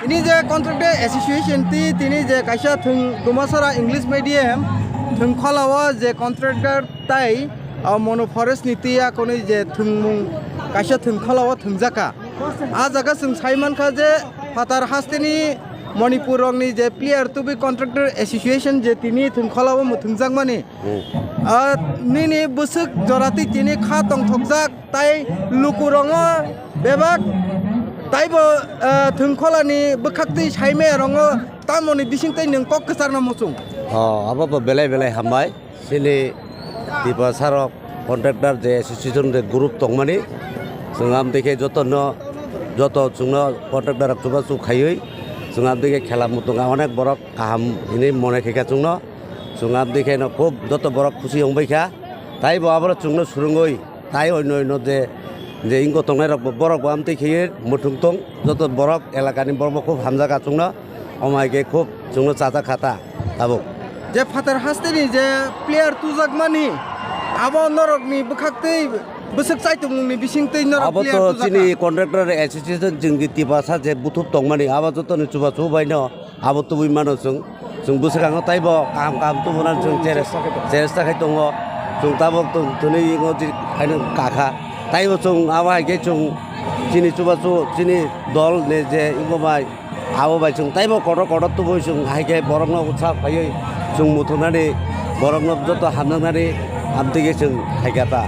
ini je contractor association tini je kaisa thung dumasara english medium thung khalawa je contractor tai mono forest nitiya koni je thungmung kaisa thung khalawa thungjaka a jaga sung saiman kha je fatar hasteni Manipur rongni je player to be contractor association je tini thung khalawa mu thungjangmani nini busuk jorati tini kha tong thokjak tai lukurongo bebak taibo thungkholani bkhakti saime rongo tamoni bisingtai nung kok kesarna musung abo belai belai hambai sini tiba sarok contractor je association de group tongmani sungam dekhe joto chungno contractor chuba chu khaioi sungam dekhe khela mutunga onek borok kaham ini mone kheka chungno sungam dekhe no khub joto borok khushi hongbaikha taibo abro chungno surungoi tai oino যে ইঙ্গ তংনাই rock বরক আমতে খেয়ে মুঠুং তং যত বরক এলাকানি বরক খুব হামজাকা চুংনা অমাইকে খুব চুংনো চাচা খাতা তাবো যে ফাতার হাস্তেনি যে player তুজাকমানি আবো নরকনি বখাকতেই বসক চাইতুংনি বিসিংতেই নরক আবো তো চিনি কন্ট্রাক্টর অ্যাসোসিয়েশন जोंनि টিপাসা যে বুথুপ তংমানি আবো যতনি চুবা চুবাইনো আবো তো বিমানো जों বসকাঙ তাইবো কাম তো বনান जों চেরেস থাকাই দङ जों তাবো তো তনি ইঙ্গ যে খাইনো কাখা taibo chung awai ge chung chini chuba chu chini dol ne je ingomai abo bai chung taibo kodo tu boi chung hai ge borokno utsa phai chung muthunani borokno joto hamnani amtige chung khaigata